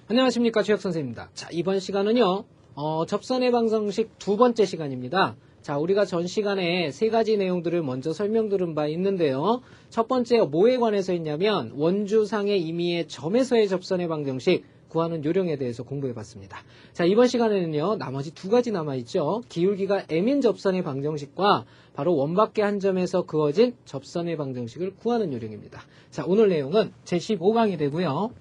안녕하십니까, 최혁선생입니다. 자, 이번 시간은요, 접선의 방정식 두 번째 시간입니다. 자, 우리가 전 시간에 세 가지 내용들을 먼저 설명드린 바 있는데요. 첫 번째 뭐에 관해서 했냐면 원주상의 임의의 점에서의 접선의 방정식 구하는 요령에 대해서 공부해봤습니다. 자, 이번 시간에는요, 나머지 두 가지 남아있죠. 기울기가 m인 접선의 방정식과 바로 원밖에 한 점에서 그어진 접선의 방정식을 구하는 요령입니다. 자, 오늘 내용은 제15강이 되고요.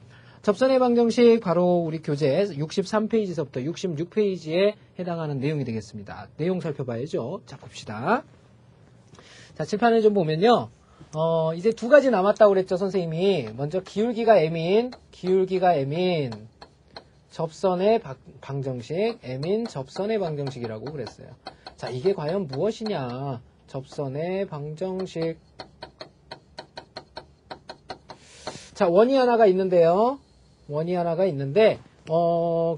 접선의 방정식 바로 우리 교재 63페이지서부터 66페이지에 해당하는 내용이 되겠습니다. 내용 살펴봐야죠. 자, 봅시다. 자, 칠판을 좀 보면요. 이제 두 가지 남았다고 그랬죠, 선생님이. 먼저 기울기가 m인 접선의 방정식, m인 접선의 방정식이라고 그랬어요. 자, 이게 과연 무엇이냐? 접선의 방정식. 자, 원이 하나가 있는데요.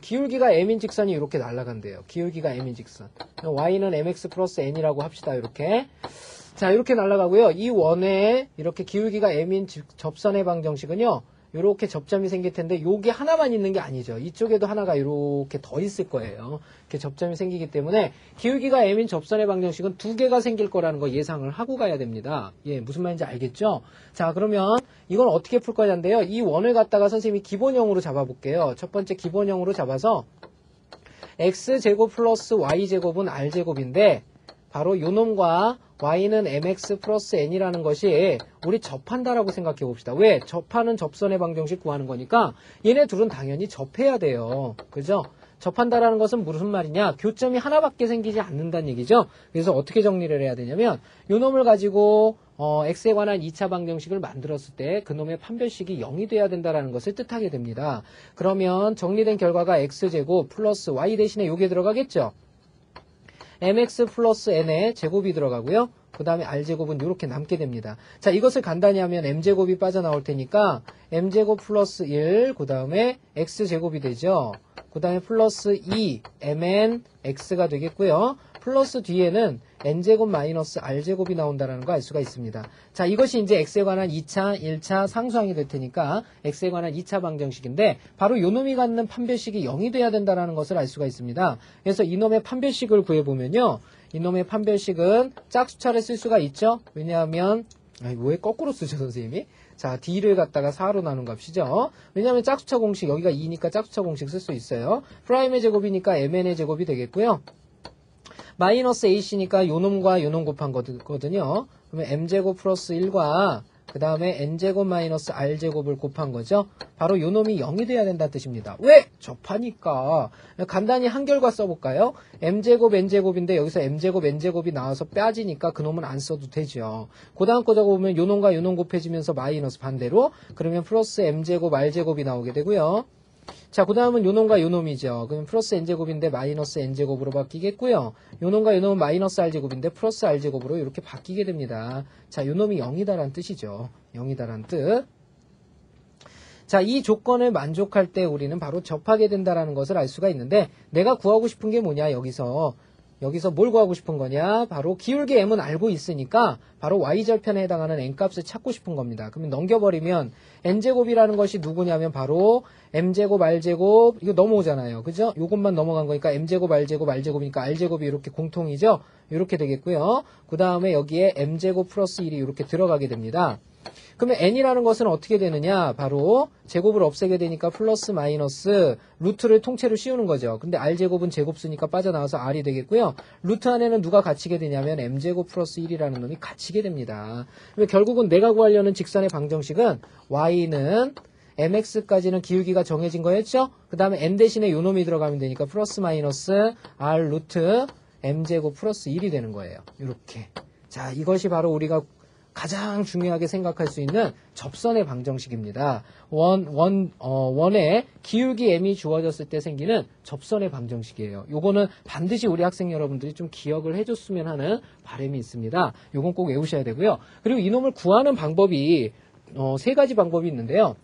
기울기가 m인 직선이 이렇게 날아간대요. 기울기가 m인 직선. y는 mx 플러스 n이라고 합시다. 이렇게. 자, 이렇게 날아가고요. 이 원에 이렇게 기울기가 m인 접선의 방정식은요. 이렇게 접점이 생길 텐데 요게 하나만 있는 게 아니죠. 이쪽에도 하나가 이렇게 더 있을 거예요. 이렇게 접점이 생기기 때문에 기울기가 m인 접선의 방정식은 두 개가 생길 거라는 거 예상을 하고 가야 됩니다. 예, 무슨 말인지 알겠죠? 자, 그러면 이건 어떻게 풀 거냐인데요. 이 원을 갖다가 선생님이 기본형으로 잡아볼게요. 첫 번째 기본형으로 잡아서 x제곱 플러스 y제곱은 r제곱인데 바로 요 놈과 y는 mx 플러스 n이라는 것이 우리 접한다라고 생각해 봅시다. 왜? 접하는 접선의 방정식 구하는 거니까 얘네 둘은 당연히 접해야 돼요. 그죠? 접한다라는 것은 무슨 말이냐? 교점이 하나밖에 생기지 않는다는 얘기죠. 그래서 어떻게 정리를 해야 되냐면 요 놈을 가지고 x에 관한 2차 방정식을 만들었을 때 그놈의 판별식이 0이 돼야 된다는 것을 뜻하게 됩니다. 그러면 정리된 결과가 x제곱 플러스 y 대신에 요게 들어가겠죠? mx 플러스 n의 제곱이 들어가고요. 그 다음에 r제곱은 이렇게 남게 됩니다. 자, 이것을 간단히 하면 m제곱이 빠져나올 테니까 m제곱 플러스 1, 그 다음에 x제곱이 되죠. 그 다음에 플러스 2, mn x가 되겠고요. 플러스 뒤에는 n제곱 마이너스 r제곱이 나온다는 거 알 수가 있습니다. 자, 이것이 이제 x에 관한 2차, 1차 상수항이 될 테니까 x에 관한 2차 방정식인데 바로 요 놈이 갖는 판별식이 0이 돼야 된다는 것을 알 수가 있습니다. 그래서 이놈의 판별식을 구해보면요. 이놈의 판별식은 짝수차를 쓸 수가 있죠. 왜냐하면 왜 거꾸로 쓰죠, 선생님이? 자, d를 갖다가 4로 나눈 값이죠. 왜냐하면 짝수차 공식, 여기가 2니까 짝수차 공식 쓸 수 있어요. 프라임의 제곱이니까 mn의 제곱이 되겠고요. 마이너스 ac니까 요놈과 요놈 곱한 거거든요. 그러면 m제곱 플러스 1과 그 다음에 n제곱 마이너스 r제곱을 곱한 거죠. 바로 요놈이 0이 돼야 된다는 뜻입니다. 왜? 접하니까. 간단히 한결과 써볼까요? m제곱 n제곱인데 여기서 m제곱 n제곱이 나와서 빠지니까 그놈은 안 써도 되죠. 그 다음 거 적어보면 요놈과 요놈 곱해지면서 마이너스 반대로 그러면 플러스 m제곱 r제곱이 나오게 되고요. 자, 그 다음은 요놈과 요놈이죠. 그럼 플러스 n제곱인데 마이너스 n제곱으로 바뀌겠고요. 요놈과 요놈은 마이너스 r제곱인데 플러스 r제곱으로 이렇게 바뀌게 됩니다. 자, 요놈이 0이다라는 뜻이죠. 0이다라는 뜻. 자, 이 조건을 만족할 때 우리는 바로 접하게 된다라는 것을 알 수가 있는데 내가 구하고 싶은 게 뭐냐, 여기서 뭘 구하고 싶은 거냐? 바로 기울기 m은 알고 있으니까 바로 y절편에 해당하는 n값을 찾고 싶은 겁니다. 그러면 넘겨버리면 n제곱이라는 것이 누구냐면 바로 m제곱 r제곱 이거 넘어오잖아요. 그죠? 요것만 넘어간 거니까 m제곱 r제곱이니까 r제곱이 이렇게 공통이죠? 이렇게 되겠고요. 그 다음에 여기에 m제곱 플러스 1이 이렇게 들어가게 됩니다. 그러면 n이라는 것은 어떻게 되느냐? 바로 제곱을 없애게 되니까 플러스 마이너스 루트를 통째로 씌우는 거죠. 근데 r제곱은 제곱수니까 빠져나와서 r이 되겠고요. 루트 안에는 누가 갇히게 되냐면 m제곱 플러스 1이라는 놈이 갇히게 됩니다. 그러면 결국은 내가 구하려는 직선의 방정식은 y는 mx까지는 기울기가 정해진 거였죠? 그 다음에 n 대신에 요 놈이 들어가면 되니까 플러스 마이너스 r 루트 m제곱 플러스 1이 되는 거예요. 이렇게. 자, 이것이 바로 우리가 가장 중요하게 생각할 수 있는 접선의 방정식입니다. 원의 기울기 m이 주어졌을 때 생기는 접선의 방정식이에요. 요거는 반드시 우리 학생 여러분들이 좀 기억을 해줬으면 하는 바람이 있습니다. 요건 꼭 외우셔야 되고요. 그리고 이놈을 구하는 방법이 세 가지 방법이 있는데요.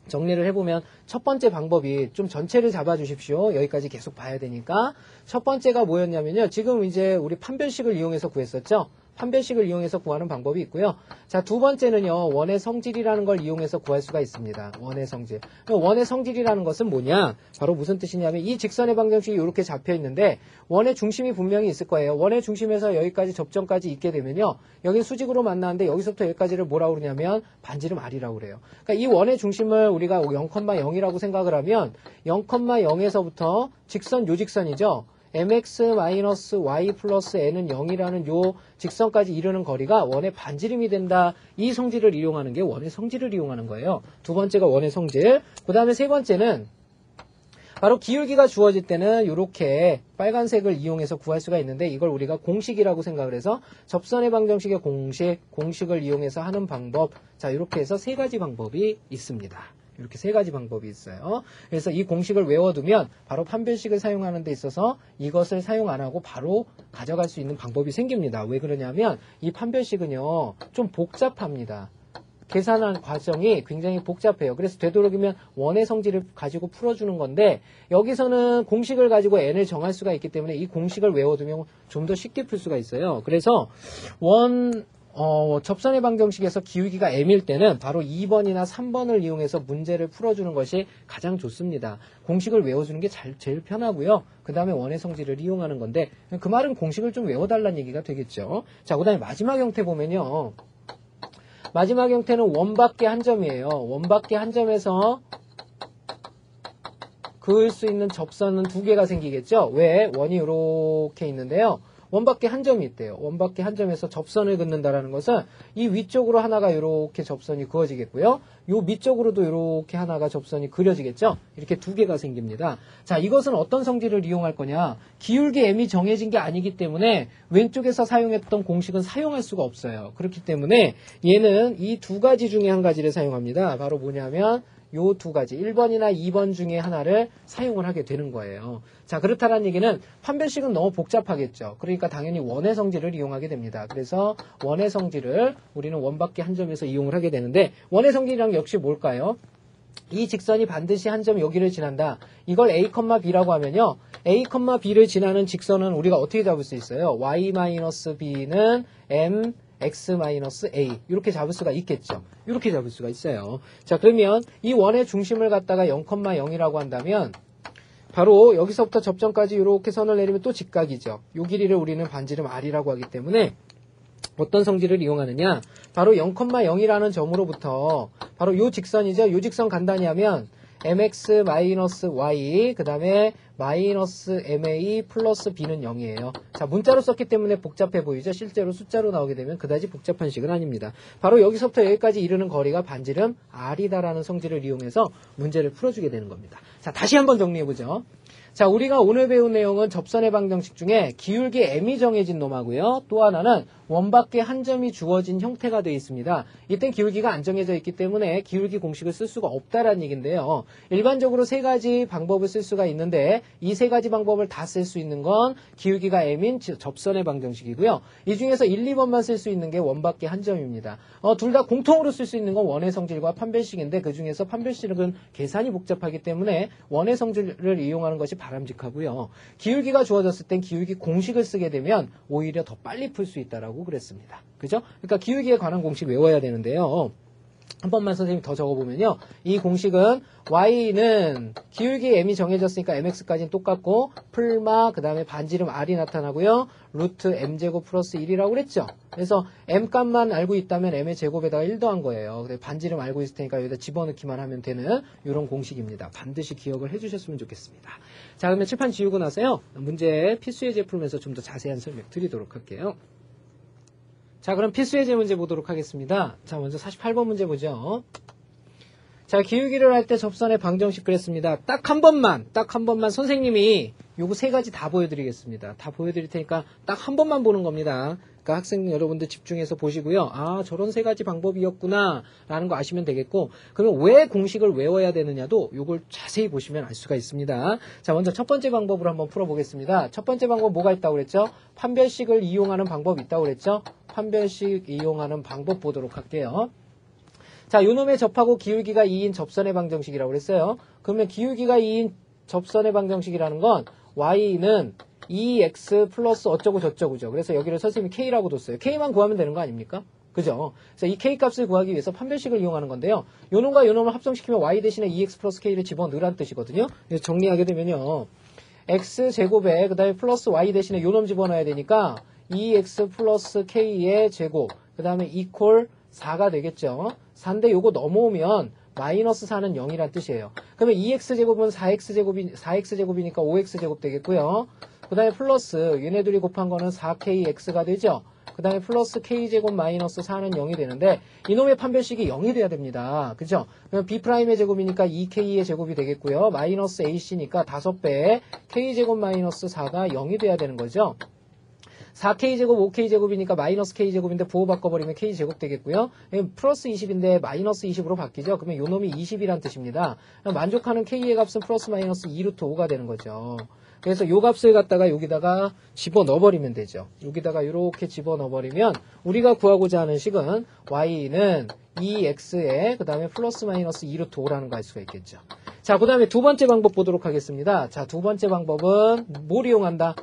정리를 해보면 첫 번째 방법이 좀 전체를 잡아주십시오. 여기까지 계속 봐야 되니까. 첫 번째가 뭐였냐면요. 지금 이제 우리 판별식을 이용해서 구했었죠. 판별식을 이용해서 구하는 방법이 있고요. 자, 두 번째는요. 원의 성질이라는 걸 이용해서 구할 수가 있습니다. 원의 성질. 원의 성질이라는 것은 뭐냐? 바로 무슨 뜻이냐면 이 직선의 방정식이 이렇게 잡혀 있는데 원의 중심이 분명히 있을 거예요. 원의 중심에서 여기까지 접점까지 있게 되면요. 여기 수직으로 만나는데 여기서부터 여기까지를 뭐라고 그러냐면 반지름 R이라고 그래요. 그러니까 이 원의 중심을 우리가 0,0이라고 생각을 하면 0,0에서부터 직선 요 직선이죠. mx-y 플러스 n은 0이라는 요 직선까지 이르는 거리가 원의 반지름이 된다. 이 성질을 이용하는 게 원의 성질을 이용하는 거예요. 두 번째가 원의 성질. 그 다음에 세 번째는 바로 기울기가 주어질 때는 이렇게 빨간색을 이용해서 구할 수가 있는데 이걸 우리가 공식이라고 생각을 해서 접선의 방정식의 공식을 이용해서 하는 방법. 자, 이렇게 해서 세 가지 방법이 있습니다. 이렇게 세 가지 방법이 있어요. 그래서 이 공식을 외워두면 바로 판별식을 사용하는 데 있어서 이것을 사용 안 하고 바로 가져갈 수 있는 방법이 생깁니다. 왜 그러냐면 이 판별식은요 좀 복잡합니다. 계산한 과정이 굉장히 복잡해요. 그래서 되도록이면 원의 성질을 가지고 풀어주는 건데 여기서는 공식을 가지고 n을 정할 수가 있기 때문에 이 공식을 외워두면 좀 더 쉽게 풀 수가 있어요. 그래서 접선의 방정식에서 기울기가 m일 때는 바로 2번이나 3번을 이용해서 문제를 풀어주는 것이 가장 좋습니다. 공식을 외워주는 게 제일 편하고요. 그 다음에 원의 성질을 이용하는 건데 그 말은 공식을 좀 외워달라는 얘기가 되겠죠. 자, 그 다음에 마지막 형태 보면요. 마지막 형태는 원밖에 한 점이에요. 원밖에 한 점에서 그을 수 있는 접선은 두 개가 생기겠죠. 왜? 원이 이렇게 있는데요. 원밖에 한 점이 있대요. 원밖에 한 점에서 접선을 긋는다라는 것은 이 위쪽으로 하나가 이렇게 접선이 그어지겠고요. 요 밑쪽으로도 이렇게 하나가 접선이 그려지겠죠. 이렇게 두 개가 생깁니다. 자, 이것은 어떤 성질을 이용할 거냐? 기울기 m이 정해진 게 아니기 때문에 왼쪽에서 사용했던 공식은 사용할 수가 없어요. 그렇기 때문에 얘는 이 두 가지 중에 한 가지를 사용합니다. 바로 뭐냐면 요 두 가지 1번이나 2번 중에 하나를 사용을 하게 되는 거예요. 자, 그렇다는 얘기는 판별식은 너무 복잡하겠죠. 그러니까 당연히 원의 성질을 이용하게 됩니다. 그래서 원의 성질을 우리는 원밖에 한 점에서 이용을 하게 되는데 원의 성질이란 역시 뭘까요? 이 직선이 반드시 한 점 여기를 지난다. 이걸 A, B라고 하면요. A, B를 지나는 직선은 우리가 어떻게 잡을 수 있어요? Y-B는 M x-a 이렇게 잡을 수가 있겠죠. 이렇게 잡을 수가 있어요. 자, 그러면 이 원의 중심을 갖다가 0,0이라고 한다면 바로 여기서부터 접점까지 이렇게 선을 내리면 또 직각이죠. 이 길이를 우리는 반지름 R이라고 하기 때문에 어떤 성질을 이용하느냐? 바로 0,0이라는 점으로부터 바로 이 직선이죠. 이 직선 간단히 하면 mx-y 그 다음에 -ma 플러스 b는 0이에요. 자, 문자로 썼기 때문에 복잡해 보이죠. 실제로 숫자로 나오게 되면 그다지 복잡한 식은 아닙니다. 바로 여기서부터 여기까지 이르는 거리가 반지름 R이다라는 성질을 이용해서 문제를 풀어주게 되는 겁니다. 자, 다시 한번 정리해보죠. 자, 우리가 오늘 배운 내용은 접선의 방정식 중에 기울기 m이 정해진 놈하고요. 또 하나는 원밖에 한 점이 주어진 형태가 되어 있습니다. 이땐 기울기가 안 정해져 있기 때문에 기울기 공식을 쓸 수가 없다라는 얘기인데요. 일반적으로 세 가지 방법을 쓸 수가 있는데 이 세 가지 방법을 다 쓸 수 있는 건 기울기가 m인 접선의 방정식이고요. 이 중에서 1, 2번만 쓸 수 있는 게 원밖에 한 점입니다. 둘 다 공통으로 쓸 수 있는 건 원의 성질과 판별식인데 그 중에서 판별식은 계산이 복잡하기 때문에 원의 성질을 이용하는 것이 바람직하고요. 기울기가 주어졌을 땐 기울기 공식을 쓰게 되면 오히려 더 빨리 풀 수 있다라고 그랬습니다. 그죠? 그러니까 기울기에 관한 공식 외워야 되는데요. 한 번만 선생님이 더 적어보면요. 이 공식은 y는 기울기 m이 정해졌으니까 mx까지는 똑같고 풀마 그 다음에 반지름 r이 나타나고요. 루트 m제곱 플러스 1이라고 그랬죠. 그래서 m값만 알고 있다면 m의 제곱에다가 1 더한 거예요. 반지름 알고 있을 테니까 여기다 집어넣기만 하면 되는 이런 공식입니다. 반드시 기억을 해주셨으면 좋겠습니다. 자, 그러면 칠판 지우고 나서요. 문제 필수예제 풀면서 좀 더 자세한 설명 드리도록 할게요. 자, 그럼 필수예제 문제 보도록 하겠습니다. 자, 먼저 48번 문제 보죠. 자, 기울기를 할 때 접선의 방정식 그랬습니다. 딱 한 번만 선생님이 요거 세 가지 다 보여드리겠습니다. 다 보여드릴 테니까 딱 한 번만 보는 겁니다. 그러니까 학생 여러분들 집중해서 보시고요. 아, 저런 세 가지 방법이었구나 라는 거 아시면 되겠고, 그러면 왜 공식을 외워야 되느냐도 요걸 자세히 보시면 알 수가 있습니다. 자, 먼저 첫 번째 방법으로 한번 풀어보겠습니다. 첫 번째 방법 뭐가 있다고 그랬죠? 판별식을 이용하는 방법이 있다고 그랬죠? 판별식 이용하는 방법 보도록 할게요. 자, 요놈의 접하고 기울기가 2인 접선의 방정식이라고 그랬어요. 그러면 기울기가 2인 접선의 방정식이라는 건 y는 2x 플러스 어쩌고 저쩌고죠. 그래서 여기를 선생님이 k라고 뒀어요. k만 구하면 되는 거 아닙니까? 그죠? 그래서 이 k 값을 구하기 위해서 판별식을 이용하는 건데요. 요 놈과 요 놈을 합성시키면 y 대신에 2x 플러스 k를 집어넣으란 뜻이거든요. 그래서 정리하게 되면요. x제곱에 그 다음에 플러스 y 대신에 요 놈 집어넣어야 되니까 2x 플러스 k의 제곱 그 다음에 이퀄 4가 되겠죠. 4인데 요거 넘어오면 마이너스 4는 0이란 뜻이에요. 그러면 2x제곱은 4x제곱이니까 5x제곱 되겠고요. 그 다음에 플러스 얘네들이 곱한 거는 4kx가 되죠. 그 다음에 플러스 k제곱 마이너스 4는 0이 되는데 이놈의 판별식이 0이 돼야 됩니다. 그죠? 그러면 b'의 제곱이니까 2k의 제곱이 되겠고요. 마이너스 ac니까 5배 k제곱 마이너스 4가 0이 돼야 되는 거죠. 4k제곱 5k제곱이니까 마이너스 k제곱인데 부호 바꿔버리면 k제곱 되겠고요. 플러스 20인데 마이너스 20으로 바뀌죠. 그러면 요 놈이 20이란 뜻입니다. 만족하는 k의 값은 플러스 마이너스 2루트 5가 되는 거죠. 그래서 요 값을 갖다가 여기다가 집어넣어버리면 되죠. 여기다가 이렇게 집어넣어버리면 우리가 구하고자 하는 식은 y는 2x에 그 다음에 플러스 마이너스 2루트 5라는 거 알 수가 있겠죠. 자, 그 다음에 두 번째 방법 보도록 하겠습니다. 자, 두 번째 방법은 뭘 이용한다?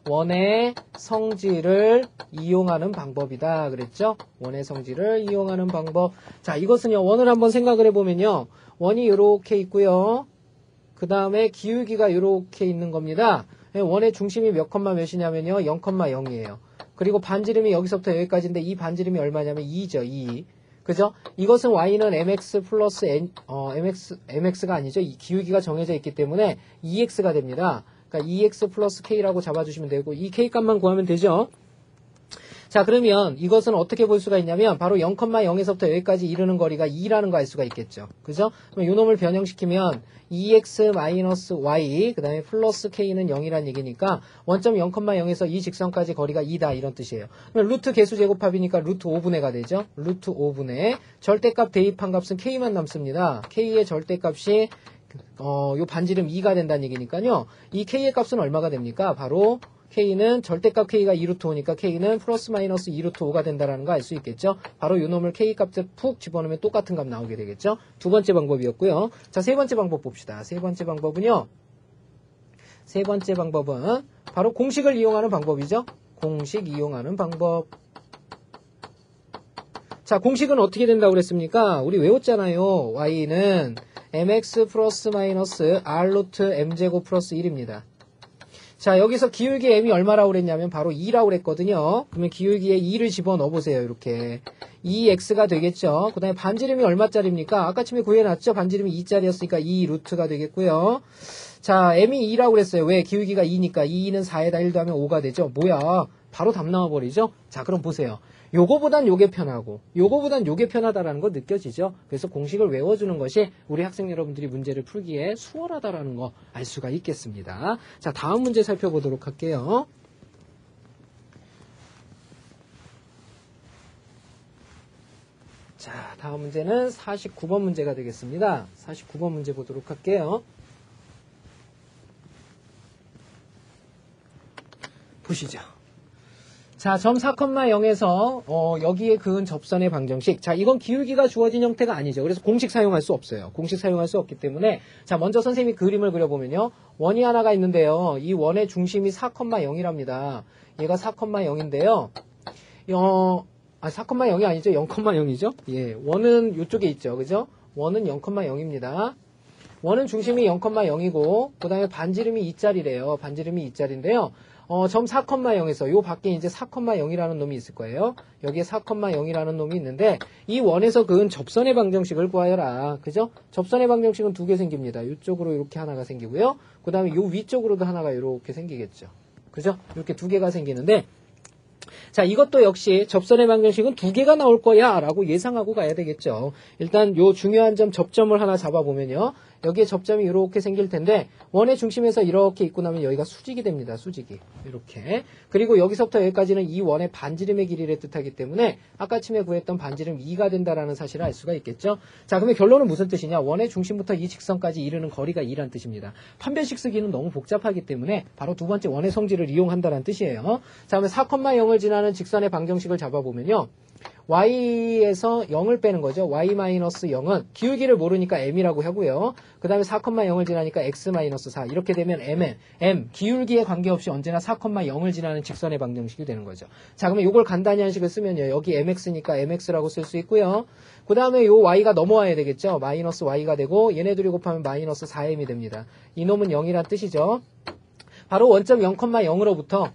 원의 성질을 이용하는 방법이다 그랬죠? 원의 성질을 이용하는 방법. 자, 이것은요, 원을 한번 생각을 해보면요. 원이 이렇게 있고요. 그 다음에 기울기가 이렇게 있는 겁니다. 원의 중심이 몇 컴마 몇이냐면요. 0,0이에요. 그리고 반지름이 여기서부터 여기까지인데 이 반지름이 얼마냐면 2죠. 2. 그죠? 이것은 y는 mx 플러스 mx가 아니죠. 이 기울기가 정해져 있기 때문에 2x가 됩니다. 그러니까 2x 플러스 k라고 잡아주시면 되고 이 k 값만 구하면 되죠. 자, 그러면 이것은 어떻게 볼 수가 있냐면 바로 0,0에서부터 여기까지 이르는 거리가 2라는 거 알 수가 있겠죠. 그죠? 그럼 요 놈을 변형시키면 2x 마이너스 y 그 다음에 플러스 k는 0이란 얘기니까 원점 0,0에서 이 직선까지 거리가 2다 이런 뜻이에요. 그럼 루트 개수 제곱합이니까 루트 5분의가 되죠. 루트 5분의 절대값 대입한 값은 k만 남습니다. k의 절대값이 요 반지름 2가 된다는 얘기니까요. 이 k의 값은 얼마가 됩니까? 바로 k는 절대값 k가 2루트 5니까 k는 플러스 마이너스 2루트 5가 된다는 거 알 수 있겠죠. 바로 요 놈을 k 값에 푹 집어넣으면 똑같은 값 나오게 되겠죠. 두 번째 방법이었고요. 자, 세 번째 방법 봅시다. 세 번째 방법은요. 세 번째 방법은 바로 공식을 이용하는 방법이죠. 공식 이용하는 방법. 자, 공식은 어떻게 된다고 그랬습니까? 우리 외웠잖아요. y는 mx 플러스 마이너스 r루트 m제곱 플러스 1입니다. 자, 여기서 기울기 m이 얼마라고 그랬냐면 바로 2라고 그랬거든요. 그러면 기울기에 2를 집어넣어 보세요. 이렇게 2x가 되겠죠. 그 다음에 반지름이 얼마짜리입니까? 아까 처음에 구해놨죠. 반지름이 2짜리였으니까 2 루트가 되겠고요. 자, m이 2라고 그랬어요. 왜? 기울기가 2니까 2는 4에다 1 더하면 5가 되죠. 뭐야, 바로 답 나와버리죠. 자, 그럼 보세요. 요거보단 요게 편하고 요거보단 요게 편하다라는 거 느껴지죠? 그래서 공식을 외워주는 것이 우리 학생 여러분들이 문제를 풀기에 수월하다라는 거 알 수가 있겠습니다. 자, 다음 문제 살펴보도록 할게요. 자, 다음 문제는 49번 문제가 되겠습니다. 49번 문제 보도록 할게요. 보시죠. 자, 점 4,0에서 여기에 그은 접선의 방정식. 자, 이건 기울기가 주어진 형태가 아니죠. 그래서 공식 사용할 수 없어요. 공식 사용할 수 없기 때문에 자, 먼저 선생님이 그림을 그려보면요. 원이 하나가 있는데요. 이 원의 중심이 4,0이랍니다. 얘가 4,0인데요. 4,0이 아니죠. 0,0이죠. 예, 원은 이쪽에 있죠. 그죠? 원은 0,0입니다. 원은 중심이 0,0이고 그 다음에 반지름이 2짜리래요. 반지름이 2짜리인데요. 점 4,0에서 요 밖에 이제 4,0이라는 놈이 있을 거예요. 여기에 4,0이라는 놈이 있는데 이 원에서 그은 접선의 방정식을 구하여라. 그죠? 접선의 방정식은 두 개 생깁니다. 이쪽으로 이렇게 하나가 생기고요. 그 다음에 요 위쪽으로도 하나가 이렇게 생기겠죠. 그죠? 이렇게 두 개가 생기는데 자, 이것도 역시 접선의 방정식은 두 개가 나올 거야 라고 예상하고 가야 되겠죠. 일단 요 중요한 점 접점을 하나 잡아보면요. 여기에 접점이 이렇게 생길 텐데 원의 중심에서 이렇게 있고 나면 여기가 수직이 됩니다. 수직이. 이렇게. 그리고 여기서부터 여기까지는 이 원의 반지름의 길이를 뜻하기 때문에 아까 처음에 구했던 반지름 2가 된다라는 사실을 알 수가 있겠죠. 자, 그러면 결론은 무슨 뜻이냐? 원의 중심부터 이 직선까지 이르는 거리가 2란 뜻입니다. 판별식 쓰기는 너무 복잡하기 때문에 바로 두 번째 원의 성질을 이용한다는 뜻이에요. 자, 그러면 4,0을 지나는 직선의 방정식을 잡아보면요. y에서 0을 빼는 거죠. y-0은 기울기를 모르니까 m이라고 하고요. 그 다음에 4,0을 지나니까 x-4 이렇게 되면 m 기울기에 관계없이 언제나 4,0을 지나는 직선의 방정식이 되는 거죠. 자, 그러면 이걸 간단히 한 식을 쓰면요. 여기 mx니까 mx라고 쓸 수 있고요. 그 다음에 요 y가 넘어와야 되겠죠. 마이너스 y가 되고 얘네들이 곱하면 마이너스 4m이 됩니다. 이놈은 0이란 뜻이죠. 바로 원점 0,0으로부터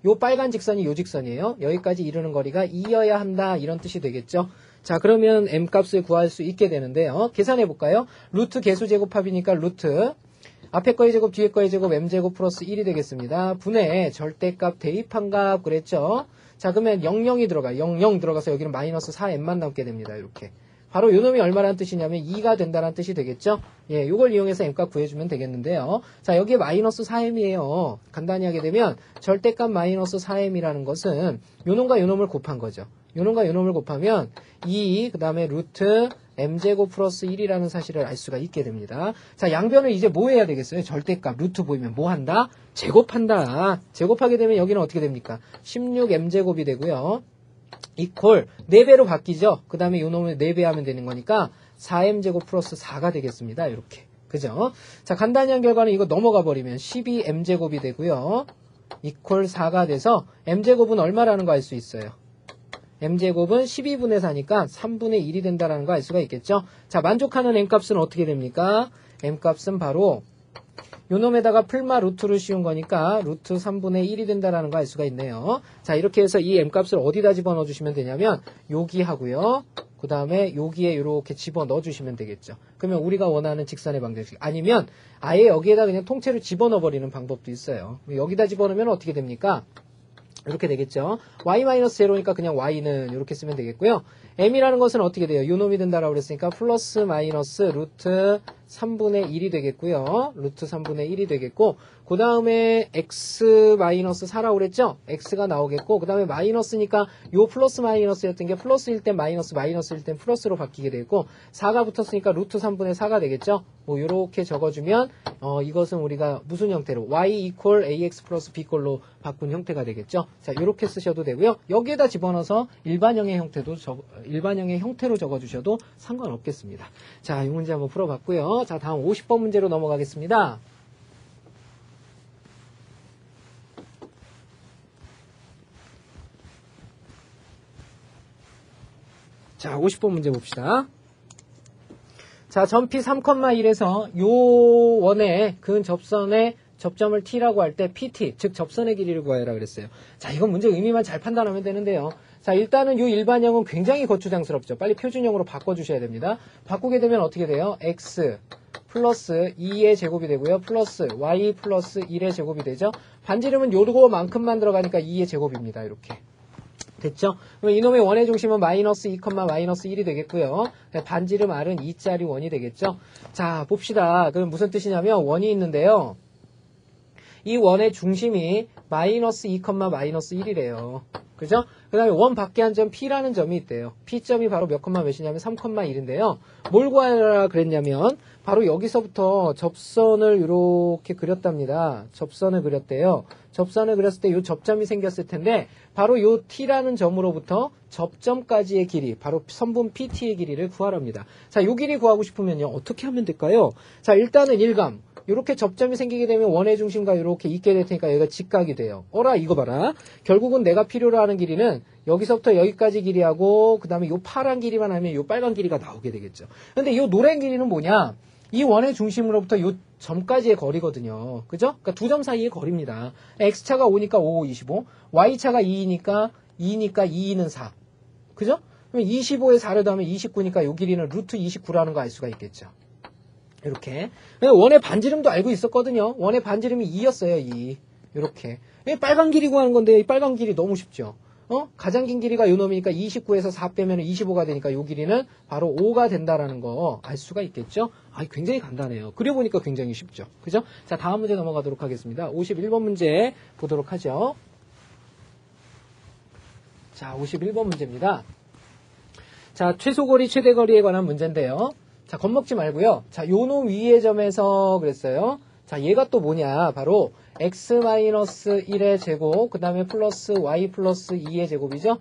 요 빨간 직선이 요 직선이에요. 여기까지 이르는 거리가 2여야 한다 이런 뜻이 되겠죠. 자, 그러면 m 값을 구할 수 있게 되는데요. 계산해 볼까요? 루트 개수 제곱합이니까 루트 앞에 거의 제곱 뒤에 거의 제곱 m제곱 플러스 1이 되겠습니다. 분의 절대값 대입한 값 그랬죠. 자, 그러면 00이 들어가 00 들어가서 여기는 마이너스 4m만 남게 됩니다. 이렇게. 바로 요 놈이 얼마라는 뜻이냐면 2가 된다는 뜻이 되겠죠. 예, 요걸 이용해서 m값 구해주면 되겠는데요. 자, 여기에 마이너스 4m이에요. 간단히 하게 되면 절대값 마이너스 4m이라는 것은 요 놈과 요 놈을 곱한 거죠. 요 놈과 요 놈을 곱하면 2, 그 다음에 루트 m제곱 플러스 1이라는 사실을 알 수가 있게 됩니다. 자, 양변을 이제 뭐 해야 되겠어요? 절대값 루트 보이면 뭐 한다? 제곱한다. 제곱하게 되면 여기는 어떻게 됩니까? 16m제곱이 되고요. 이퀄 4배로 바뀌죠. 그 다음에 요 놈을 4배 하면 되는 거니까 4m제곱 플러스 4가 되겠습니다. 이렇게. 그죠? 자, 간단히 한 결과는 이거 넘어가 버리면 12m제곱이 되고요. 이퀄 4가 돼서 m제곱은 얼마라는 거 알 수 있어요. m제곱은 12분의 4니까 3분의 1이 된다는 거 알 수가 있겠죠. 자, 만족하는 m값은 어떻게 됩니까? m값은 바로 요 놈에다가 풀마 루트를 씌운 거니까 루트 3분의 1이 된다는 거 알 수가 있네요. 자, 이렇게 해서 이 m값을 어디다 집어넣어 주시면 되냐면 여기 하고요. 그 다음에 여기에 이렇게 집어넣어 주시면 되겠죠. 그러면 우리가 원하는 직선의 방정식 아니면 아예 여기에다 그냥 통째로 집어넣어 버리는 방법도 있어요. 여기다 집어넣으면 어떻게 됩니까? 이렇게 되겠죠. y-0니까 그냥 y는 이렇게 쓰면 되겠고요. m이라는 것은 어떻게 돼요? 요 놈이 된다라고 그랬으니까 플러스 마이너스 루트 3분의 1이 되겠고요. 루트 3분의 1이 되겠고 그 다음에 x-4라고 그랬죠? x가 나오겠고 그 다음에 마이너스니까 요 플러스 마이너스였던 게 플러스일 땐 마이너스 마이너스일 땐 플러스로 바뀌게 되고 4가 붙었으니까 루트 3분의 4가 되겠죠? 뭐 요렇게 적어주면 이것은 우리가 무슨 형태로 y equal ax 플러스 b꼴로 바꾼 형태가 되겠죠? 자, 요렇게 쓰셔도 되고요. 여기에다 집어넣어서 일반형의 형태로 적어주셔도 상관없겠습니다. 자, 이 문제 한번 풀어봤고요. 자, 다음 50번 문제로 넘어가겠습니다. 자, 50번 문제 봅시다. 자, 점피 3,1에서 요 원의 근 접선의 접점을 t라고 할 때 pt, 즉 접선의 길이를 구하라 그랬어요. 자, 이건 문제 의미만 잘 판단하면 되는데요. 자, 일단은 요 일반형은 굉장히 거추장스럽죠. 빨리 표준형으로 바꿔주셔야 됩니다. 바꾸게 되면 어떻게 돼요? x 플러스 2의 제곱이 되고요. 플러스 y 플러스 1의 제곱이 되죠. 반지름은 요거만큼만 들어가니까 2의 제곱입니다. 이렇게. 됐죠? 그럼 이놈의 원의 중심은 마이너스 2, 마이너스 1이 되겠고요. 반지름 R은 2짜리 원이 되겠죠? 자, 봅시다. 그럼 무슨 뜻이냐면 원이 있는데요. 이 원의 중심이 마이너스 2, 마이너스 1이래요. 그죠? 그 다음에 원 밖에 한 점 P라는 점이 있대요. P점이 바로 몇 컴마 몇이냐면 3,1인데요. 뭘 구하라 그랬냐면 바로 여기서부터 접선을 이렇게 그렸답니다. 접선을 그렸대요. 접선을 그렸을 때 이 접점이 생겼을 텐데 바로 이 T라는 점으로부터 접점까지의 길이, 바로 선분 PT의 길이를 구하랍니다. 자, 이 길이 구하고 싶으면요. 어떻게 하면 될까요? 자, 일단은 일감. 이렇게 접점이 생기게 되면 원의 중심과 이렇게 있게 될 테니까 여기가 직각이 돼요. 어라, 이거 봐라. 결국은 내가 필요로 하는 길이는 여기서부터 여기까지 길이하고 그 다음에 요 파란 길이만 하면 요 빨간 길이가 나오게 되겠죠. 근데 요 노란 길이는 뭐냐? 이 원의 중심으로부터 요 점까지의 거리거든요. 그죠? 그러니까 두 점 사이의 거리입니다. x차가 5니까 5, 25. y차가 2니까 2는 4. 그죠? 그러면 25에 4를 더하면 29니까 요 길이는 루트 29라는 거 알 수가 있겠죠. 이렇게. 원의 반지름도 알고 있었거든요. 원의 반지름이 2였어요, 2. 이렇게. 빨간 길이 구하는 건데, 이 빨간 길이 너무 쉽죠. 가장 긴 길이가 요 놈이니까 29에서 4 빼면 25가 되니까 요 길이는 바로 5가 된다라는 거 알 수가 있겠죠. 아, 굉장히 간단해요. 그려보니까 굉장히 쉽죠. 그죠? 자, 다음 문제 넘어가도록 하겠습니다. 51번 문제 보도록 하죠. 자, 51번 문제입니다. 자, 최소거리, 최대거리에 관한 문제인데요. 자, 겁먹지 말고요. 자, 요 놈 위의 점에서 그랬어요. 자, 얘가 또 뭐냐. 바로 x-1의 제곱, 그 다음에 플러스 y 플러스 2의 제곱이죠.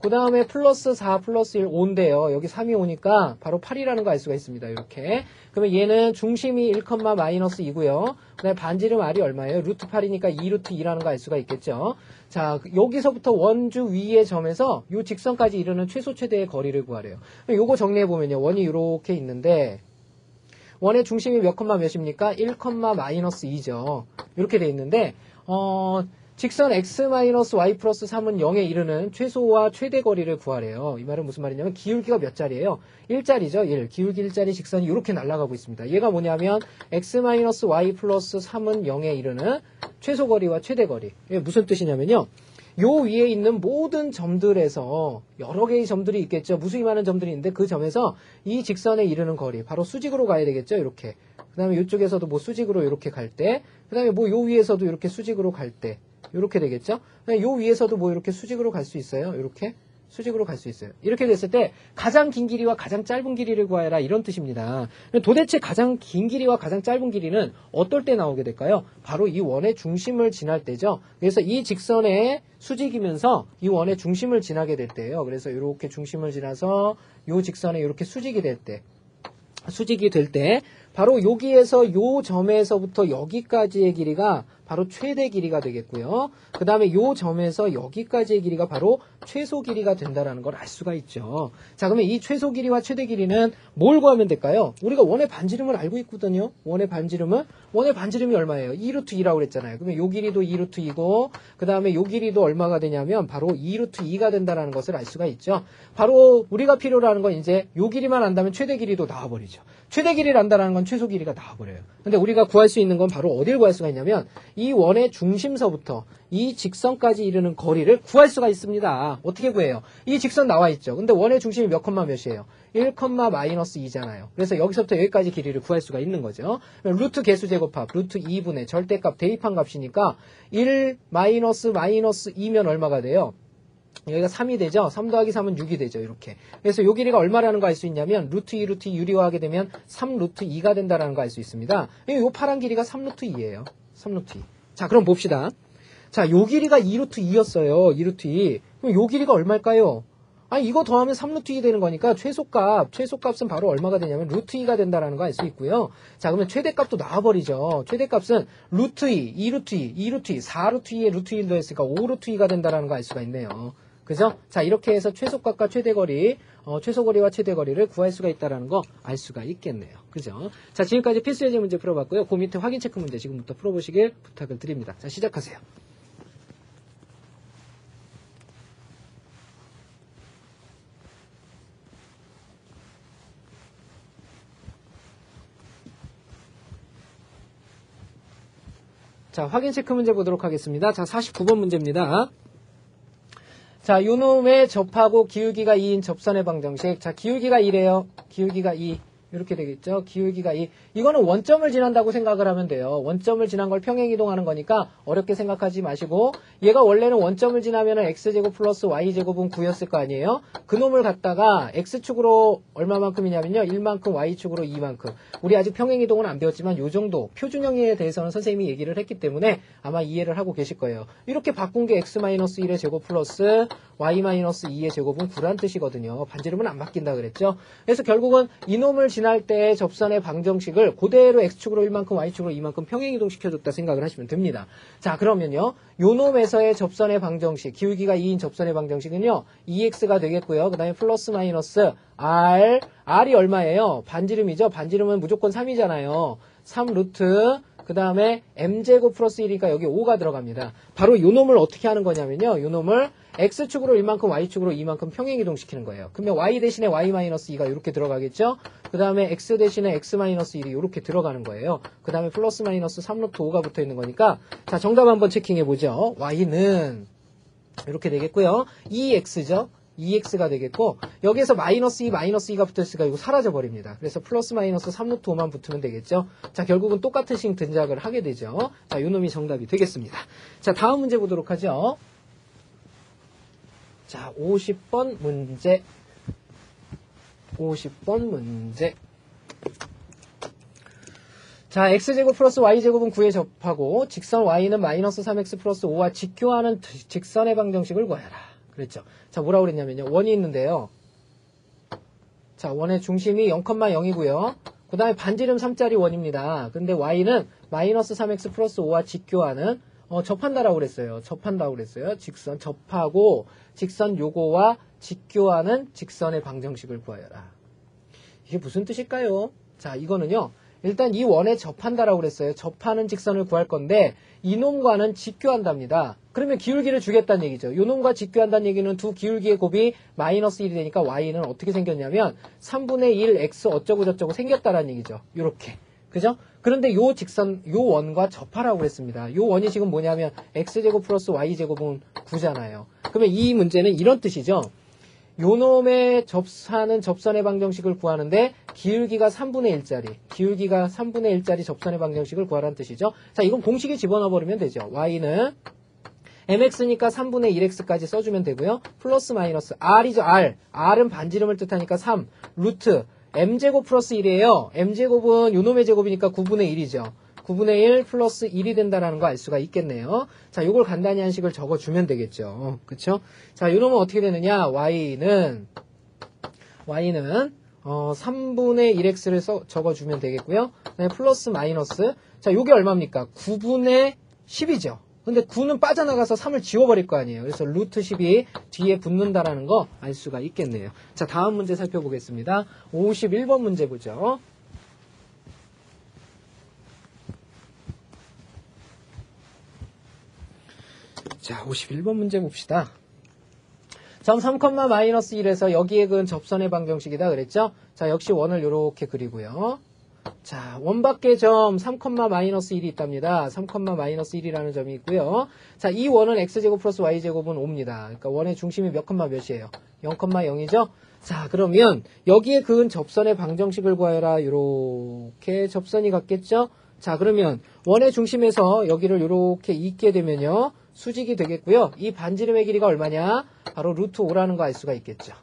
그 다음에 플러스 4 플러스 1 5인데요. 여기 3이 오니까 바로 8이라는 거 알 수가 있습니다. 이렇게. 그러면 얘는 중심이 1, 마이너스 2고요. 그 다음에 반지름 R이 얼마예요? 루트 8이니까 2 루트 2라는 거 알 수가 있겠죠. 자, 여기서부터 원주 위의 점에서 이 직선까지 이르는 최소 최대의 거리를 구하래요. 요거 정리해보면요. 원이 이렇게 있는데 원의 중심이 몇 컴마 몇입니까? 1, 마이너스 2죠. 이렇게 돼 있는데 직선 x-y 플러스 3은 0에 이르는 최소와 최대 거리를 구하래요. 이 말은 무슨 말이냐면 기울기가 몇 자리예요? 1자리죠. 1. 기울기 1자리 직선이 이렇게 날아가고 있습니다. 얘가 뭐냐면 x-y 플러스 3은 0에 이르는 최소 거리와 최대 거리. 이게 무슨 뜻이냐면요. 요 위에 있는 모든 점들에서 여러 개의 점들이 있겠죠. 무수히 많은 점들이 있는데 그 점에서 이 직선에 이르는 거리 바로 수직으로 가야 되겠죠. 이렇게. 그 다음에 이쪽에서도 뭐 수직으로 이렇게 갈 때, 그 다음에 뭐 요 위에서도 이렇게 수직으로 갈 때, 이렇게 되겠죠. 요 위에서도 뭐 이렇게 수직으로 갈 수 있어요. 이렇게 수직으로 갈 수 있어요. 이렇게 됐을 때 가장 긴 길이와 가장 짧은 길이를 구하라 이런 뜻입니다. 도대체 가장 긴 길이와 가장 짧은 길이는 어떨 때 나오게 될까요? 바로 이 원의 중심을 지날 때죠. 그래서 이 직선의 수직이면서 이 원의 중심을 지나게 될 때예요. 그래서 이렇게 중심을 지나서 이 직선에 이렇게 수직이 될 때 바로 여기에서 요 점에서부터 여기까지의 길이가 바로 최대 길이가 되겠고요. 그 다음에 요 점에서 여기까지의 길이가 바로 최소 길이가 된다는 걸 알 수가 있죠. 자, 그러면 이 최소 길이와 최대 길이는 뭘 구하면 될까요? 우리가 원의 반지름을 알고 있거든요. 원의 반지름이 얼마예요? 2루트 2라고 그랬잖아요. 그러면 요 길이도 2루트 2고 그 다음에 요 길이도 얼마가 되냐면 바로 2루트 2가 된다는 것을 알 수가 있죠. 바로 우리가 필요로 하는 건 이제 요 길이만 안다면 최대 길이도 나와버리죠. 최대 길이를 안다는 건 최소 길이가 나와버려요. 근데 우리가 구할 수 있는 건 바로 어딜 구할 수가 있냐면 이 원의 중심서부터 이 직선까지 이르는 거리를 구할 수가 있습니다. 어떻게 구해요? 이 직선 나와 있죠. 근데 원의 중심이 몇 컴마 몇이에요? 1, 마이너스 2잖아요. 그래서 여기서부터 여기까지 길이를 구할 수가 있는 거죠. 루트 개수 제곱합, 루트 2분의 절대값 대입한 값이니까 1 마이너스 2면 얼마가 돼요? 여기가 3이 되죠? 3 더하기 3은 6이 되죠? 이렇게. 그래서 요 길이가 얼마라는 거 알 수 있냐면 루트 2, 루트 2 유리화하게 되면 3 루트 2가 된다는 거 알 수 있습니다. 요 파란 길이가 3 루트 2예요. 3 루트 2. 자, 그럼 봅시다. 자, 요 길이가 2 루트 2였어요. 2 루트 2. 그럼 요 길이가 얼마일까요? 아니, 이거 더하면 3 루트 2 되는 거니까 최소값은 바로 얼마가 되냐면 루트 2가 된다는 거 알 수 있고요. 자, 그러면 최대값도 나와버리죠. 최대값은 루트 2, 2 루트 2, 2 루트 2, 4 루트 2에 루트 1 더했으니까 5 루트 2가 된다는 거 알 수가 있네요. 그죠? 자, 이렇게 해서 최소값과 최대거리, 최소거리와 최대거리를 구할 수가 있다는 거 알 수가 있겠네요. 그죠? 자, 지금까지 필수예제 문제 풀어봤고요. 그 밑에 확인 체크 문제 지금부터 풀어보시길 부탁을 드립니다. 자, 시작하세요. 자, 확인 체크 문제 보도록 하겠습니다. 자, 49번 문제입니다. 자, 요놈의 접하고 기울기가 2인 접선의 방정식. 자, 기울기가 2래요. 기울기가 2. 이렇게 되겠죠. 기울기가 2. 이거는 원점을 지난다고 생각을 하면 돼요. 원점을 지난 걸 평행이동하는 거니까 어렵게 생각하지 마시고 얘가 원래는 원점을 지나면 x제곱 플러스 y제곱은 9였을 거 아니에요. 그놈을 갖다가 x축으로 얼마만큼이냐면요. 1만큼 y축으로 2만큼. 우리 아직 평행이동은 안 배웠지만 요 정도 표준형에 대해서는 선생님이 얘기를 했기 때문에 아마 이해를 하고 계실 거예요. 이렇게 바꾼 게 x-1의 제곱 플러스 y-2의 제곱은 9란 뜻이거든요. 반지름은 안 바뀐다 그랬죠. 그래서 결국은 이놈을 지날 때 접선의 방정식을 그대로 x축으로 1만큼 y축으로 2만큼 평행이동 시켜줬다 생각을 하시면 됩니다. 자, 그러면요. 요놈에서의 접선의 방정식, 기울기가 2인 접선의 방정식은요. 2x가 되겠고요. 그 다음에 플러스 마이너스 r이 얼마예요? 반지름이죠. 반지름은 무조건 3이잖아요. 3 루트 그 다음에 m제곱 플러스 1이니까 여기 5가 들어갑니다. 바로 요놈을 어떻게 하는 거냐면요. 요놈을 x축으로 1만큼 y축으로 2만큼 평행이동시키는 거예요. 그러면 y 대신에 y-2가 이렇게 들어가겠죠. 그 다음에 x 대신에 x-1이 이렇게 들어가는 거예요. 그 다음에 플러스 마이너스 3루트 5가 붙어있는 거니까 자, 정답 한번 체킹해보죠. y는 이렇게 되겠고요. 2x죠. 2x가 되겠고 여기에서 마이너스 2가 붙어있으니까 이거 사라져버립니다. 그래서 플러스 마이너스 3루트 5만 붙으면 되겠죠. 자, 결국은 똑같은 식 등장을 하게 되죠. 자, 요 놈이 정답이 되겠습니다. 자, 다음 문제 보도록 하죠. 자, 50번 문제. 50번 문제. 자, x제곱 플러스 y제곱은 9에 접하고 직선 y는 마이너스 3x 플러스 5와 직교하는 직선의 방정식을 구하라. 그랬죠. 자, 뭐라고 그랬냐면요. 원이 있는데요. 자, 원의 중심이 0,0이고요. 그 다음에 반지름 3짜리 원입니다. 근데 y는 마이너스 3x 플러스 5와 직교하는 접한다라고 그랬어요. 접한다고 그랬어요. 직선 접하고 직선 요거와 직교하는 직선의 방정식을 구하여라. 이게 무슨 뜻일까요? 자, 이거는요. 일단 이 원에 접한다라고 그랬어요. 접하는 직선을 구할 건데 이놈과는 직교한답니다. 그러면 기울기를 주겠다는 얘기죠. 요놈과 직교한다는 얘기는 두 기울기의 곱이 마이너스 1이 되니까 y는 어떻게 생겼냐면 3분의 1 x 어쩌고 저쩌고 생겼다라는 얘기죠. 요렇게. 그죠? 그런데 요 직선, 요 원과 접하라고 그랬습니다. 요 원이 지금 뭐냐면 x제곱 플러스 y제곱은 9잖아요. 그러면 이 문제는 이런 뜻이죠. 요놈의 접하는 접선의 방정식을 구하는데 기울기가 3분의 1짜리, 기울기가 3분의 1짜리 접선의 방정식을 구하라는 뜻이죠. 자, 이건 공식에 집어넣어 버리면 되죠. y는 mx니까 3분의 1x까지 써주면 되고요. 플러스 마이너스 r이죠. r은 반지름을 뜻하니까 3, 루트 m제곱 플러스 1이에요. m제곱은 요놈의 제곱이니까 9분의 1이죠. 9분의 1 플러스 1이 된다라는 거 알 수가 있겠네요. 자, 요걸 간단히 한 식을 적어주면 되겠죠. 그쵸? 자, 요놈은 어떻게 되느냐? y는 3분의 1x를 적어주면 되겠고요. 네, 플러스 마이너스. 자, 요게 얼마입니까? 9분의 10이죠. 근데 9는 빠져나가서 3을 지워버릴 거 아니에요. 그래서 루트 10이 뒤에 붙는다라는 거 알 수가 있겠네요. 자, 다음 문제 살펴보겠습니다. 51번 문제 보죠. 자, 51번 문제 봅시다. 점 3,-1에서 여기에 그은 접선의 방정식이다 그랬죠? 자, 역시 원을 이렇게 그리고요. 자, 원밖에 점 3,-1이 있답니다. 3,-1이라는 점이 있고요. 자, 이 원은 x제곱 플러스 y제곱은 5입니다. 그러니까 원의 중심이 몇 컴마 몇이에요? 0,0이죠? 자, 그러면 여기에 그은 접선의 방정식을 구하여라. 이렇게 접선이 같겠죠? 자, 그러면 원의 중심에서 여기를 이렇게 잇게 되면요. 수직이 되겠고요. 이 반지름의 길이가 얼마냐? 바로 루트 5라는 거 알 수가 있겠죠.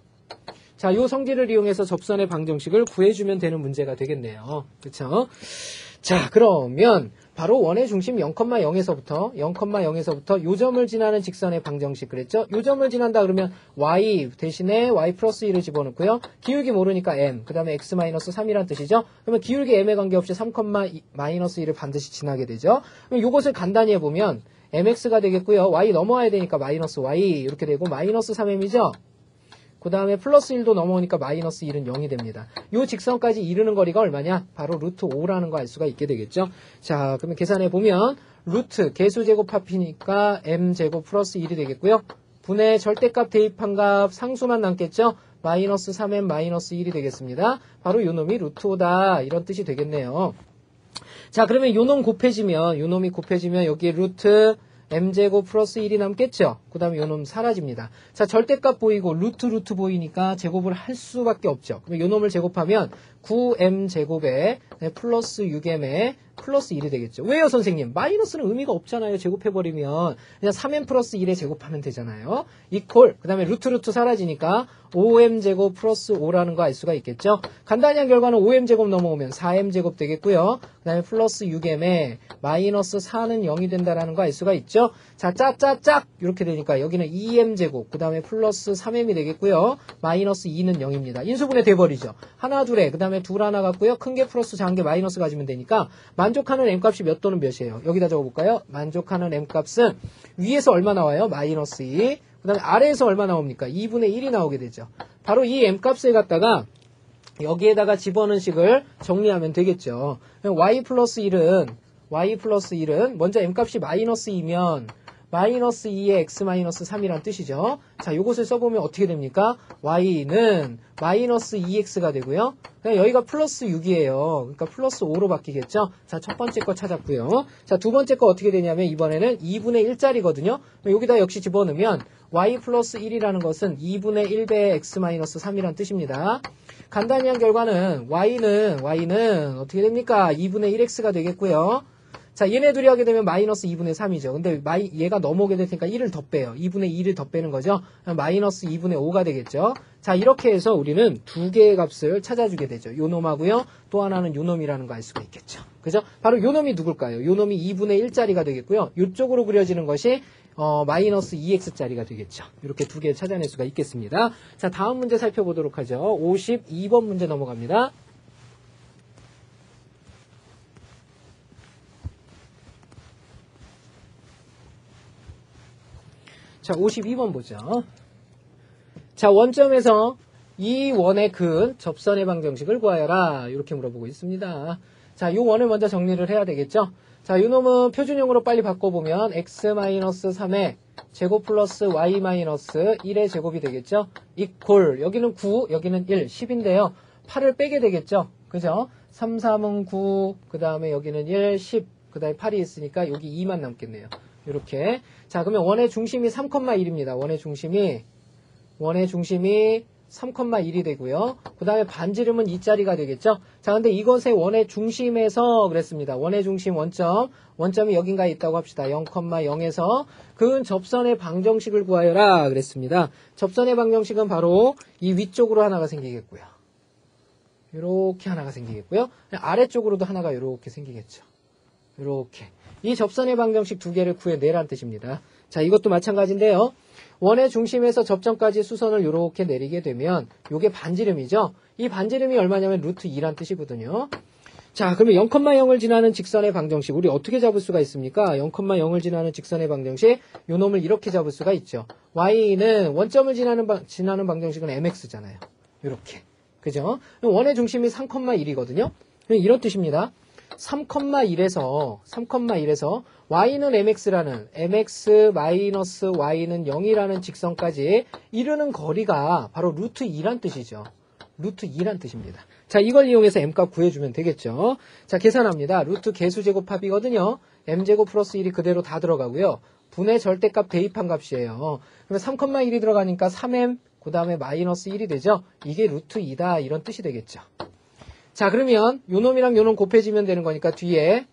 자, 요 성질을 이용해서 접선의 방정식을 구해주면 되는 문제가 되겠네요. 그쵸? 자, 그러면 바로 원의 중심 0,0에서부터 요 점을 지나는 직선의 방정식 그랬죠? 요 점을 지난다 그러면 y 대신에 y 플러스 1을 집어넣고요. 기울기 모르니까 m, 그 다음에 x 마이너스 3이란 뜻이죠? 그러면 기울기 m에 관계없이 3,-1을 반드시 지나게 되죠? 그럼 요것을 간단히 해보면 mx가 되겠고요. y 넘어와야 되니까 마이너스 y 이렇게 되고 마이너스 3m이죠? 그 다음에 플러스 1도 넘어오니까 마이너스 1은 0이 됩니다. 이 직선까지 이르는 거리가 얼마냐? 바로 루트 5라는 거 알 수가 있게 되겠죠. 자, 그러면 계산해 보면 루트 개수제곱 합이니까 m제곱 플러스 1이 되겠고요. 분의 절대값 대입한 값 상수만 남겠죠. 마이너스 3m 마이너스 1이 되겠습니다. 바로 요 놈이 루트 5다 이런 뜻이 되겠네요. 자, 그러면 요 놈이 곱해지면 여기에 루트 m제곱 플러스 1이 남겠죠? 그 다음에 요 놈 사라집니다. 자, 절대값 보이고 루트 보이니까 제곱을 할 수밖에 없죠. 그럼 요 놈을 제곱하면 9m제곱에 플러스 6m에 플러스 1이 되겠죠. 왜요, 선생님? 마이너스는 의미가 없잖아요. 제곱해버리면. 그냥 3m 플러스 1에 제곱하면 되잖아요. 이퀄, 그 다음에 루트 사라지니까 5m제곱 플러스 5라는 거 알 수가 있겠죠. 간단히 한 결과는 5m제곱 넘어오면 4m제곱 되겠고요. 그 다음에 플러스 6m에 마이너스 4는 0이 된다라는 거 알 수가 있죠. 자, 짝짝짝 이렇게 되니까 여기는 2m제곱, 그 다음에 플러스 3m이 되겠고요. 마이너스 2는 0입니다. 인수분해 돼버리죠. 하나, 둘에, 그 다음에 둘 하나 갖고요. 큰 게 플러스, 작은 게 마이너스 가지면 되니까 만족하는 m값이 몇 또는 몇이에요? 여기다 적어볼까요? 만족하는 m값은 위에서 얼마 나와요? 마이너스 2. 그 다음에 아래에서 얼마 나옵니까? 2분의 1이 나오게 되죠. 바로 이 m값을 갖다가 여기에다가 집어넣은 식을 정리하면 되겠죠. y 플러스 1은 먼저 m값이 마이너스 2면 마이너스 2에 x 마이너스 3이란 뜻이죠. 자, 요것을 써보면 어떻게 됩니까? y는 마이너스 2x가 되고요. 여기가 플러스 6이에요. 그러니까 플러스 5로 바뀌겠죠. 자, 첫 번째 거 찾았고요. 자, 두 번째 거 어떻게 되냐면 이번에는 2분의 1짜리거든요. 여기다 역시 집어넣으면 y 플러스 1이라는 것은 2분의 1배의 x 마이너스 3이란 뜻입니다. 간단히 한 결과는 y는 어떻게 됩니까? 2분의 1x가 되겠고요. 자, 얘네 둘이 하게 되면 마이너스 2분의 3이죠. 근데 얘가 넘어오게 될 테니까 1을 더 빼요. 2분의 2를 더 빼는 거죠. 마이너스 2분의 5가 되겠죠. 자, 이렇게 해서 우리는 두 개의 값을 찾아주게 되죠. 요 놈하고요. 또 하나는 요 놈이라는 거 알 수가 있겠죠. 그죠? 바로 요 놈이 누굴까요? 요 놈이 2분의 1짜리가 되겠고요. 이쪽으로 그려지는 것이 마이너스 2x짜리가 되겠죠. 이렇게 두 개 찾아낼 수가 있겠습니다. 자, 다음 문제 살펴보도록 하죠. 52번 문제 넘어갑니다. 자, 52번 보죠. 자, 원점에서 이 원의 근 접선의 방정식을 구하여라. 이렇게 물어보고 있습니다. 자, 이 원을 먼저 정리를 해야 되겠죠. 자, 이 놈은 표준형으로 빨리 바꿔보면 x-3의 제곱 플러스 y-1의 제곱이 되겠죠. 이퀄 여기는 9, 여기는 1, 10인데요. 8을 빼게 되겠죠. 그죠? 3, 3은 9, 그 다음에 여기는 1, 10, 그 다음에 8이 있으니까 여기 2만 남겠네요. 이렇게. 자, 그러면 원의 중심이 3,1입니다. 원의 중심이 3,1이 되고요. 그 다음에 반지름은 2짜리가 되겠죠. 자, 근데 이것의 원의 중심에서 그랬습니다. 원의 중심 원점이 여긴가에 있다고 합시다. 0,0에서 근 접선의 방정식을 구하여라 그랬습니다. 접선의 방정식은 바로 이 위쪽으로 하나가 생기겠고요. 이렇게 하나가 생기겠고요. 아래쪽으로도 하나가 이렇게 생기겠죠. 이렇게. 이 접선의 방정식 두 개를 구해내란 뜻입니다. 자, 이것도 마찬가지인데요. 원의 중심에서 접점까지 수선을 이렇게 내리게 되면 이게 반지름이죠. 이 반지름이 얼마냐면 루트 2란 뜻이거든요. 자, 그러면 0,0을 지나는 직선의 방정식 우리 어떻게 잡을 수가 있습니까? 0,0을 지나는 직선의 방정식 요 놈을 이렇게 잡을 수가 있죠. y는 원점을 지나는 방정식은 mx잖아요. 이렇게. 그죠? 원의 중심이 3,1이거든요. 이런 뜻입니다. 3,1에서 y는 mx라는 mx-y는 0이라는 직선까지 이르는 거리가 바로 루트 2란 뜻이죠. 루트 2란 뜻입니다. 자, 이걸 이용해서 m값 구해주면 되겠죠. 자, 계산합니다. 루트 개수제곱합이거든요. m제곱 플러스 1이 그대로 다 들어가고요. 분의 절대값 대입한 값이에요. 그러면 3,1이 들어가니까 3m 그 다음에 마이너스 1이 되죠. 이게 루트 2다 이런 뜻이 되겠죠. 자, 그러면 요놈이랑 요놈 곱해지면 되는 거니까 뒤에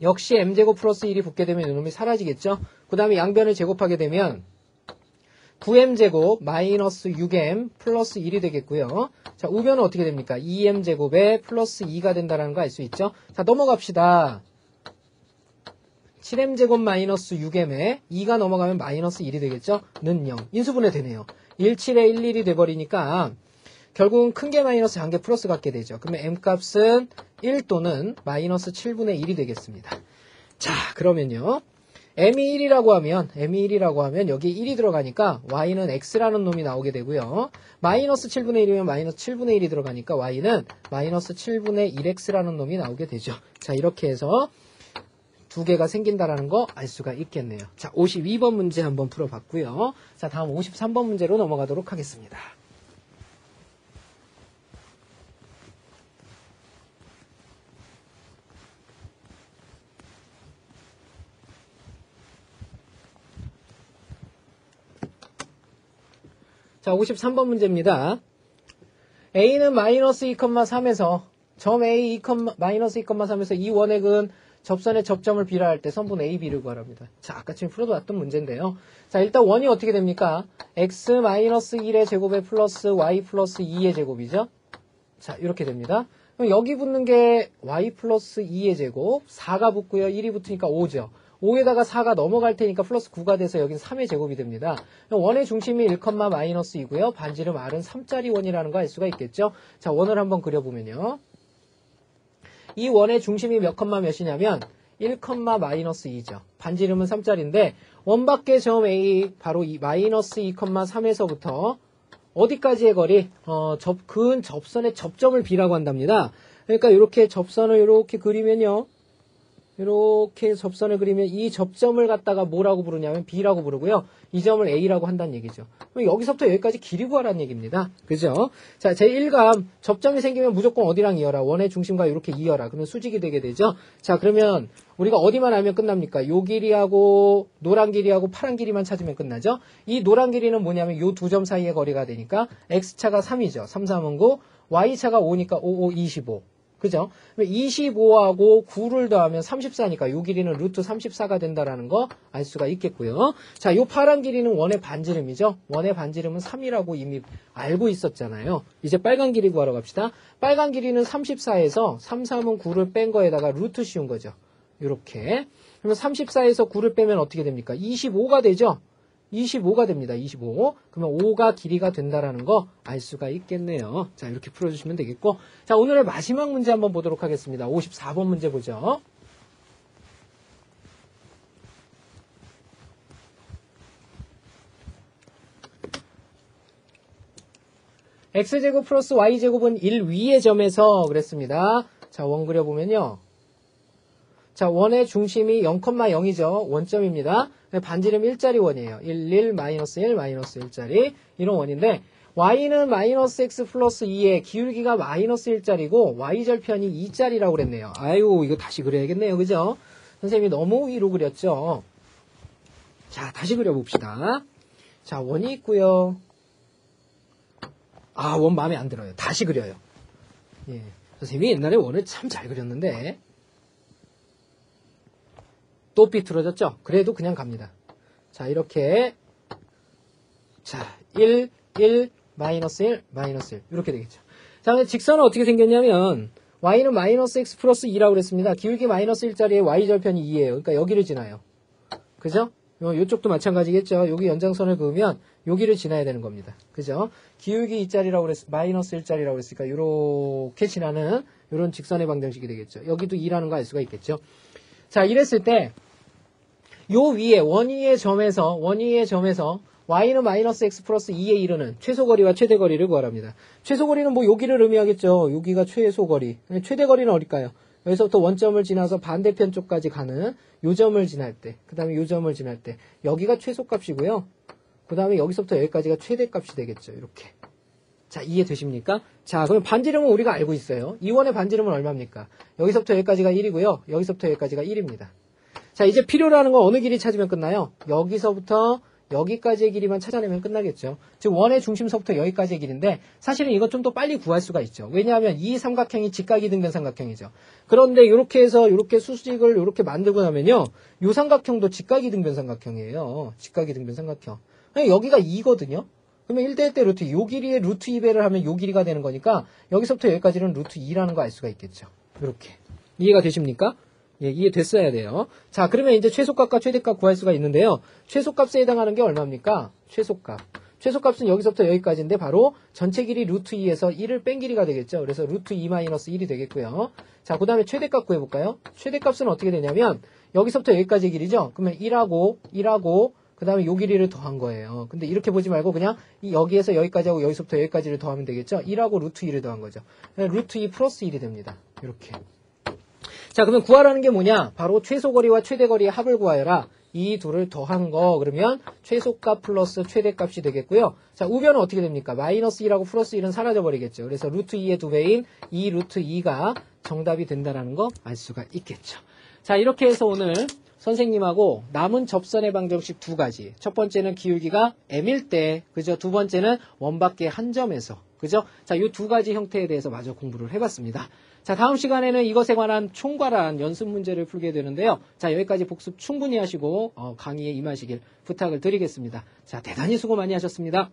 역시 m제곱 플러스 1이 붙게 되면 요놈이 사라지겠죠. 그 다음에 양변을 제곱하게 되면 9m제곱 마이너스 6m 플러스 1이 되겠고요. 자, 우변은 어떻게 됩니까? 2m제곱에 플러스 2가 된다는 거 알 수 있죠. 자, 넘어갑시다. 7m제곱 마이너스 6m에 2가 넘어가면 마이너스 1이 되겠죠. 는 0. 인수분해 되네요. 17에 11이 돼버리니까 결국은 큰 게 마이너스 작은 게 플러스 같게 되죠. 그러면 m값은 1 또는 마이너스 7분의 1이 되겠습니다. 자, 그러면요. m이 1이라고 하면 여기 1이 들어가니까 y는 x라는 놈이 나오게 되고요. 마이너스 7분의 1이면 마이너스 7분의 1이 들어가니까 y는 마이너스 7분의 1x라는 놈이 나오게 되죠. 자, 이렇게 해서 두 개가 생긴다라는 거 알 수가 있겠네요. 자, 52번 문제 한번 풀어봤고요. 자, 다음 53번 문제로 넘어가도록 하겠습니다. 자, 53번 문제입니다. A는 마이너스 2,3에서 점 A 마이너스 2,3에서 이 원액은 접선의 접점을 비례할 때 선분 A, B를 구하랍니다. 자, 아까 지금 풀어봤던 문제인데요. 자, 일단 원이 어떻게 됩니까? x 마이너스 1의 제곱에 플러스 y 플러스 2의 제곱이죠. 자, 이렇게 됩니다. 그럼 여기 붙는 게 y 플러스 2의 제곱, 4가 붙고요. 1이 붙으니까 5죠. 5에다가 4가 넘어갈 테니까 플러스 9가 돼서 여긴 3의 제곱이 됩니다. 원의 중심이 1, 마이너스 2고요. 반지름 R은 3짜리 원이라는 거 알 수가 있겠죠. 자, 원을 한번 그려보면요. 이 원의 중심이 몇 몇이냐면 1, 마이너스 2죠. 반지름은 3짜리인데 원 밖의 점 A 바로 이 마이너스 2, 3에서부터 어디까지의 거리? 근 접선의 접점을 B라고 한답니다. 그러니까 이렇게 접선을 이렇게 그리면요. 이렇게 접선을 그리면 이 접점을 갖다가 뭐라고 부르냐면 B라고 부르고요. 이 점을 A라고 한다는 얘기죠. 그럼 여기서부터 여기까지 길이 구하라는 얘기입니다. 그죠? 자, 제1감 접점이 생기면 무조건 어디랑 이어라? 원의 중심과 이렇게 이어라. 그러면 수직이 되게 되죠. 자, 그러면 우리가 어디만 알면 끝납니까? 요 길이하고 노란 길이하고 파란 길이만 찾으면 끝나죠. 이 노란 길이는 뭐냐면 요 두 점 사이의 거리가 되니까 X차가 3이죠. 3, 3은 9. Y차가 5니까 5, 5, 25. 그죠? 25하고 9를 더하면 34니까 요 길이는 루트 34가 된다라는 거 알 수가 있겠고요. 자, 요 파란 길이는 원의 반지름이죠. 원의 반지름은 3이라고 이미 알고 있었잖아요. 이제 빨간 길이 구하러 갑시다. 빨간 길이는 34에서 3, 3은 9를 뺀 거에다가 루트 씌운 거죠. 이렇게. 그러면 34에서 9를 빼면 어떻게 됩니까? 25가 되죠? 25가 됩니다. 25. 그러면 5가 길이가 된다라는 거 알 수가 있겠네요. 자, 이렇게 풀어주시면 되겠고. 자, 오늘의 마지막 문제 한번 보도록 하겠습니다. 54번 문제 보죠. x제곱 플러스 y제곱은 1 위의 점에서 그랬습니다. 자, 원 그려보면요. 자, 원의 중심이 0,0이죠. 원점입니다. 반지름 1짜리 원이에요. 1, 1, 마이너스 1, 마이너스 1짜리. 이런 원인데, y는 마이너스 x 플러스 2에 기울기가 마이너스 1짜리고, y절편이 2짜리라고 그랬네요. 아유, 이거 다시 그려야겠네요. 그죠? 선생님이 너무 위로 그렸죠? 자, 다시 그려봅시다. 자, 원이 있고요. 아, 원 마음에 안 들어요. 다시 그려요. 예. 선생님이 옛날에 원을 참 잘 그렸는데, 또 삐뚤어졌죠? 그래도 그냥 갑니다. 자, 이렇게. 자, 1, 1, 마이너스 1, 마이너스 1. 이렇게 되겠죠. 자, 근데 직선은 어떻게 생겼냐면, y는 마이너스 x 플러스 2라고 그랬습니다. 기울기 마이너스 1짜리에 y절편이 2예요. 그러니까 여기를 지나요. 그죠? 요쪽도 마찬가지겠죠. 여기 연장선을 그으면 여기를 지나야 되는 겁니다. 그죠? 기울기 2짜리라고 그랬, 마이너스 1짜리라고 그랬으니까 요렇게 지나는 요런 직선의 방정식이 되겠죠. 여기도 2라는 거 알 수가 있겠죠. 자, 이랬을 때 요 위에 원위의 점에서 y는 마이너스 x 플러스 2에 이르는 최소거리와 최대거리를 구하랍니다. 최소거리는 뭐 여기를 의미하겠죠. 여기가 최소거리. 최대거리는 어딜까요? 여기서부터 원점을 지나서 반대편 쪽까지 가는 요 점을 지날 때, 그 다음에 요 점을 지날 때 여기가 최소값이고요. 그 다음에 여기서부터 여기까지가 최대값이 되겠죠. 이렇게. 자, 이해되십니까? 자, 그럼 반지름은 우리가 알고 있어요. 이 원의 반지름은 얼마입니까? 여기서부터 여기까지가 1이고요. 여기서부터 여기까지가 1입니다. 자, 이제 필요로 하는 건 어느 길이 찾으면 끝나요? 여기서부터 여기까지의 길이만 찾아내면 끝나겠죠. 즉 원의 중심서부터 여기까지의 길인데 사실은 이거 좀 더 빨리 구할 수가 있죠. 왜냐하면 이 삼각형이 직각이 등변 삼각형이죠. 그런데 이렇게 해서 이렇게 수직을 이렇게 만들고 나면요. 이 삼각형도 직각이 등변 삼각형이에요. 직각이 등변 삼각형. 여기가 2거든요. 그러면 1대 1대 루트 2. 요 길이에 루트 2배를 하면 요 길이가 되는 거니까 여기서부터 여기까지는 루트 2라는 거 알 수가 있겠죠. 이렇게. 이해가 되십니까? 예, 이해됐어야 돼요. 자, 그러면 이제 최소값과 최대값 구할 수가 있는데요. 최소값에 해당하는 게 얼마입니까? 최소값. 최소값은 여기서부터 여기까지인데 바로 전체 길이 루트 2에서 1을 뺀 길이가 되겠죠. 그래서 루트 2 마이너스 1이 되겠고요. 자, 그 다음에 최대값 구해볼까요? 최대값은 어떻게 되냐면 여기서부터 여기까지의 길이죠. 그러면 1하고 그 다음에 요 길이를 더한 거예요. 근데 이렇게 보지 말고 그냥 여기에서 여기까지 하고 여기서부터 여기까지를 더하면 되겠죠. 1하고 루트 2를 더한 거죠. 루트 2 플러스 1이 됩니다. 이렇게. 자, 그러면 구하라는 게 뭐냐? 바로 최소거리와 최대거리의 합을 구하여라. 이 둘을 더한 거. 그러면 최소값 플러스 최대값이 되겠고요. 자, 우변은 어떻게 됩니까? 마이너스 1하고 플러스 1은 사라져버리겠죠. 그래서 루트 2의 2배인 2 루트 2가 정답이 된다는 거 알 수가 있겠죠. 자, 이렇게 해서 오늘 선생님하고 남은 접선의 방정식 두 가지. 첫 번째는 기울기가 m일 때, 그죠? 두 번째는 원밖에 한 점에서, 그죠? 자, 이 두 가지 형태에 대해서 마저 공부를 해봤습니다. 자, 다음 시간에는 이것에 관한 총괄한 연습 문제를 풀게 되는데요. 자, 여기까지 복습 충분히 하시고 강의에 임하시길 부탁을 드리겠습니다. 자, 대단히 수고 많이 하셨습니다.